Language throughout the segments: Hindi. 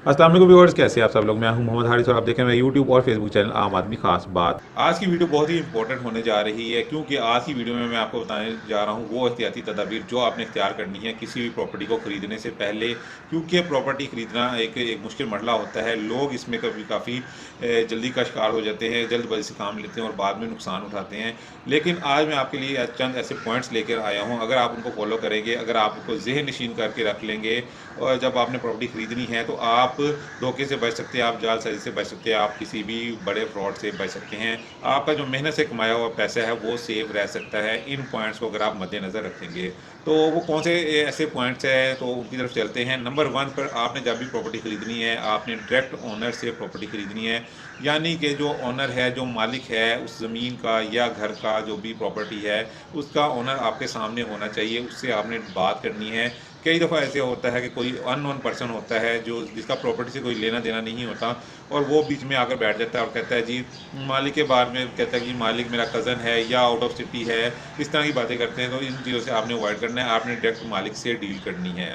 अस्सलाम वालेकुम व्यूअर्स, कैसे हैं आप सब लोग। मैं हूं मोहम्मद हारिस और आप देखें मेरा यूट्यूब और फेसबुक चैनल आम आदमी खास बात। आज की वीडियो बहुत ही इंपॉर्टेंट होने जा रही है क्योंकि आज की वीडियो में मैं आपको बताने जा रहा हूं वो एहतियाती तदाबीर जो आपने इख्तियार करनी है किसी भी प्रॉपर्टी को ख़रीदने से पहले। क्योंकि प्रॉपर्टी ख़रीदना एक मुश्किल मसला होता है। लोग इसमें कभी काफ़ी जल्दी का शिकार हो जाते हैं, जल्दबाजी से काम लेते हैं और बाद में नुकसान उठाते हैं। लेकिन आज मैं आपके लिए चंद ऐसे पॉइंट्स लेकर आया हूँ, अगर आप उनको फॉलो करेंगे, अगर आप उनको ज़हन नशीन करके रख लेंगे और जब आपने प्रॉपर्टी ख़रीदनी है तो आप धोखे से बच सकते हैं, आप जालसाजी से बच सकते हैं, आप किसी भी बड़े फ्रॉड से बच सकते हैं। आपका जो मेहनत से कमाया हुआ पैसा है वो सेफ रह सकता है इन पॉइंट्स को अगर आप मद्देनज़र रखेंगे। तो वो कौन से ऐसे पॉइंट्स हैं, तो उनकी तरफ चलते हैं। नंबर 1 पर आपने जब भी प्रॉपर्टी ख़रीदनी है आपने डायरेक्ट ओनर से प्रॉपर्टी ख़रीदनी है, यानी कि जो ओनर है, जो मालिक है उस ज़मीन का या घर का, जो भी प्रॉपर्टी है उसका ओनर आपके सामने होना चाहिए, उससे आपने बात करनी है। कई दफ़ा ऐसे होता है कि कोई अननोन पर्सन होता है जो जिसका प्रॉपर्टी से कोई लेना देना नहीं होता और वो बीच में आकर बैठ जाता है और कहता है जी मालिक के बारे में, कहता है कि मालिक मेरा कज़न है या आउट ऑफ सिटी है, इस तरह की बातें करते हैं। तो इन चीज़ों से आपने अवॉइड करना है, आपने डायरेक्ट मालिक से डील करनी है।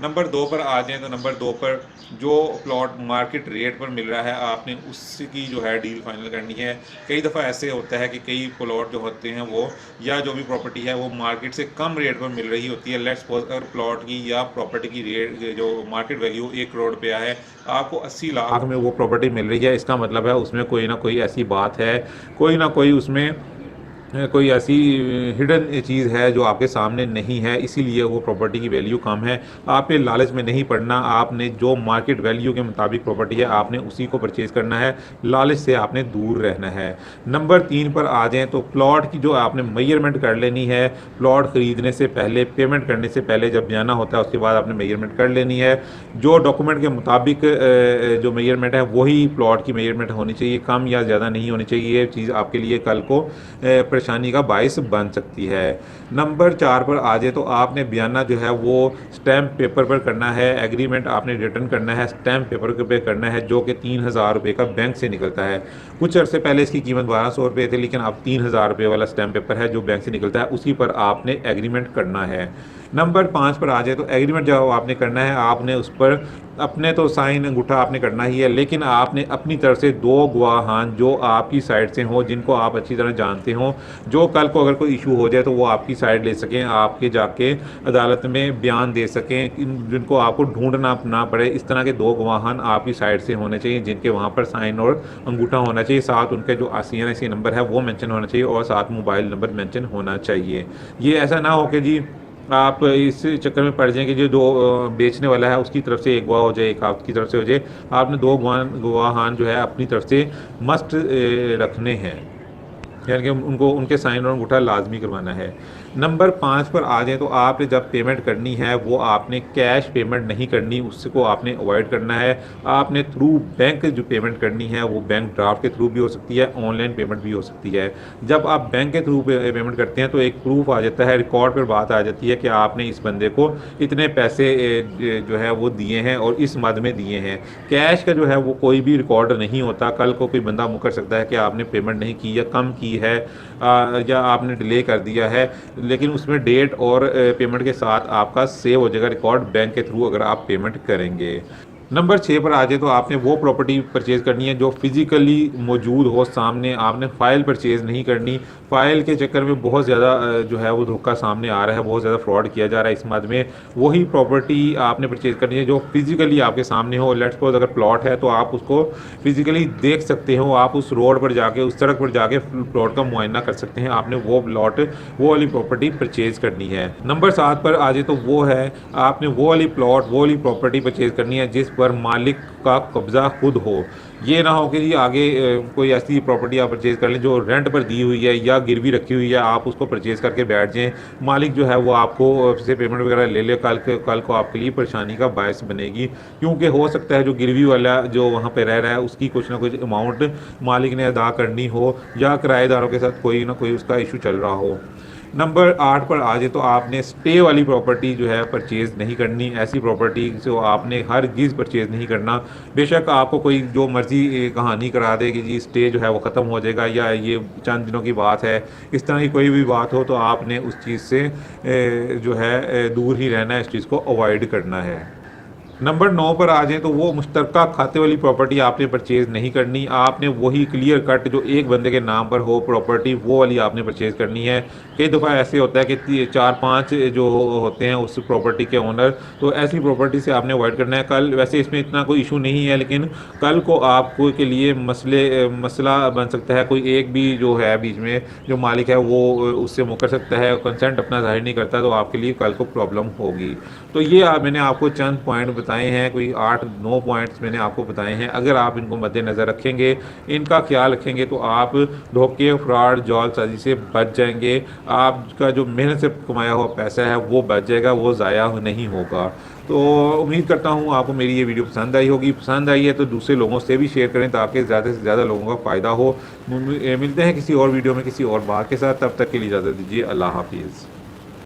नंबर 2 पर आ जाएँ तो नंबर 2 पर जो प्लॉट मार्केट रेट पर मिल रहा है आपने उसकी जो है डील फाइनल करनी है। कई दफ़ा ऐसे होता है कि कई प्लॉट जो होते हैं वो या जो भी प्रॉपर्टी है वो मार्केट से कम रेट पर मिल रही होती है। लेट्स सपोज अगर प्लॉट की या प्रॉपर्टी की रेट जो मार्केट वैल्यू 1 करोड़ रुपया है, आपको 80 लाख में वो प्रॉपर्टी मिल रही है, इसका मतलब है उसमें कोई ना कोई ऐसी बात है, कोई ना कोई उसमें कोई ऐसी हिडन चीज़ है जो आपके सामने नहीं है, इसीलिए वो प्रॉपर्टी की वैल्यू कम है। आपने लालच में नहीं पड़ना, आपने जो मार्केट वैल्यू के मुताबिक प्रॉपर्टी है आपने उसी को परचेज़ करना है, लालच से आपने दूर रहना है। नंबर 3 पर आ जाएँ तो प्लॉट की जो आपने मेजरमेंट कर लेनी है। प्लॉट ख़रीदने से पहले, पेमेंट करने से पहले जब जाना होता है उसके बाद आपने मेजरमेंट कर लेनी है। जो डॉक्यूमेंट के मुताबिक जो मेजरमेंट है वही प्लॉट की मेजरमेंट होनी चाहिए, कम या ज़्यादा नहीं होनी चाहिए। ये चीज़ आपके लिए कल को परेशानी का बायस बन सकती है। नंबर 4 पर आ जाए तो आपने बयाना जो है वो स्टैम्प पेपर पर करना है, एग्रीमेंट आपने रिटर्न करना है स्टैम्प पेपर पे करना है, जो कि 3000 रुपये का बैंक से निकलता है। कुछ अर्से पहले इसकी कीमत 1200 रुपये थी, लेकिन अब 3000 रुपये वाला स्टैम्प पेपर है जो बैंक से निकलता है, उसी पर आपने एग्रीमेंट करना है। नंबर 5 पर आ जाए तो एग्रीमेंट जब आपने करना है आपने उस पर अपने तो साइन अंगूठा आपने करना ही है, लेकिन आपने अपनी तरफ से 2 गवाहान जो आपकी साइड से हों, जिनको आप अच्छी तरह जानते हों, जो कल को अगर कोई इशू हो जाए तो वो आपकी साइड ले सकें, आपके जाके अदालत में बयान दे सकें, जिनको आपको ढूंढना ना पड़े। इस तरह के 2 गवाहान आपकी साइड से होने चाहिए, जिनके वहाँ पर साइन और अंगूठा होना चाहिए, साथ उनके जो CNIC नंबर है वो मेंशन होना चाहिए और साथ मोबाइल नंबर मेंशन होना चाहिए। ये ऐसा ना हो कि जी आप इस चक्कर में पड़ जाएँ कि जो बेचने वाला है उसकी तरफ से एक गवाह हो जाए, एक आपकी तरफ से हो जाए। आपने 2 गवाहान जो है अपनी तरफ से मस्ट रखने हैं, यानी कि उनको उनके साइन और अंगूठा लाजमी करवाना है। नंबर 5 पर आ जाए तो आपने जब पेमेंट करनी है वो आपने कैश पेमेंट नहीं करनी, उसको आपने अवॉइड करना है। आपने थ्रू बैंक जो पेमेंट करनी है वो बैंक ड्राफ्ट के थ्रू भी हो सकती है, ऑनलाइन पेमेंट भी हो सकती है। जब आप बैंक के थ्रू पेमेंट करते हैं तो एक प्रूफ आ जाता है, रिकॉर्ड पर बात आ जाती है कि आपने इस बंदे को इतने पैसे जो है वो दिए हैं और इस मद में दिए हैं। कैश का जो है वो कोई भी रिकॉर्ड नहीं होता, कल को कोई बंदा मुकर सकता है कि आपने पेमेंट नहीं की या कम की है या आपने डिले कर दिया है, लेकिन उसमें डेट और पेमेंट के साथ आपका सेव हो जाएगा रिकॉर्ड बैंक के थ्रू अगर आप पेमेंट करेंगे। नंबर 6 पर आ जाए तो आपने वो प्रॉपर्टी परचेज़ करनी है जो फिज़िकली मौजूद हो सामने, आपने फ़ाइल परचेज़ नहीं करनी। फ़ाइल के चक्कर में बहुत ज़्यादा जो है वो धोखा सामने आ रहा है, बहुत ज़्यादा फ्रॉड किया जा रहा है इस मद में। वही प्रॉपर्टी आपने परचेज़ करनी है जो फिज़िकली आपके सामने हो। लेट्स सपोज़ अगर प्लॉट है तो आप उसको फिज़िकली देख सकते हो, आप उस रोड पर जाके, उस सड़क पर जाके प्लॉट का मुआयना कर सकते हैं। आपने वो प्लॉट, वो वाली प्रॉपर्टी परचेज़ करनी है। नंबर 7 पर आ जाए तो वो है आपने वो वाली प्लॉट, वो वाली प्रॉपर्टी परचेज़ करनी है जिस पर मालिक का कब्ज़ा खुद हो। ये ना हो कि जी आगे कोई ऐसी प्रॉपर्टी आप परचेज़ कर लें जो रेंट पर दी हुई है या गिरवी रखी हुई है, आप उसको परचेज़ करके बैठ जाएँ, मालिक जो है वो आपको से पेमेंट वगैरह ले ले, कल को आपके लिए परेशानी का बायस बनेगी। क्योंकि हो सकता है जो गिरवी वाला जो वहाँ पे रह रहा है उसकी कुछ ना कुछ अमाउंट मालिक ने अदा करनी हो या किराएदारों के साथ कोई ना कोई उसका इशू चल रहा हो। नंबर 8 पर आ जाए तो आपने स्टे वाली प्रॉपर्टी जो है परचेज़ नहीं करनी। ऐसी प्रॉपर्टी जो आपने हरगिज़ परचेज़ नहीं करना। बेशक आपको कोई जो मर्ज़ी कहानी करा दे कि जी स्टे जो है वो ख़त्म हो जाएगा या ये चंद दिनों की बात है, इस तरह की कोई भी बात हो तो आपने उस चीज़ से जो है दूर ही रहना है, इस चीज़ को अवॉइड करना है। नंबर 9 पर आ जाएँ तो वो मुश्तरका खाते वाली प्रॉपर्टी आपने परचेज़ नहीं करनी। आपने वही क्लियर कट जो एक बंदे के नाम पर हो प्रॉपर्टी, वो वाली आपने परचेज़ करनी है। कई दफ़ा ऐसे होता है कि ती 4-5 जो होते हैं उस प्रॉपर्टी के ओनर, तो ऐसी प्रॉपर्टी से आपने अवॉइड करना है। कल वैसे इसमें इतना कोई इशू नहीं है, लेकिन कल को आपको के लिए मसला बन सकता है। कोई एक भी जो है बीच में जो मालिक है वो उससे मुकर सकता है, कंसेंट अपना ज़ाहिर नहीं करता, तो आपके लिए कल को प्रॉब्लम होगी। तो ये मैंने आपको चंद पॉइंट बताए हैं, कोई 8-9 पॉइंट्स मैंने आपको बताए हैं। अगर आप इनको मद्देनज़र रखेंगे, इनका ख्याल रखेंगे, तो आप धोखे, फ्रॉड, जालसाजी से बच जाएंगे। आपका जो मेहनत से कमाया हुआ पैसा है वो बच जाएगा, वो ज़ाया नहीं होगा। तो उम्मीद करता हूँ आपको मेरी ये वीडियो पसंद आई होगी। पसंद आई है तो दूसरे लोगों से भी शेयर करें ताकि ज़्यादा से ज़्यादा लोगों का फ़ायदा हो। मिलते हैं किसी और वीडियो में किसी और बात के साथ, तब तक के लिए इजाज़त दीजिए। अल्लाह हाफिज़।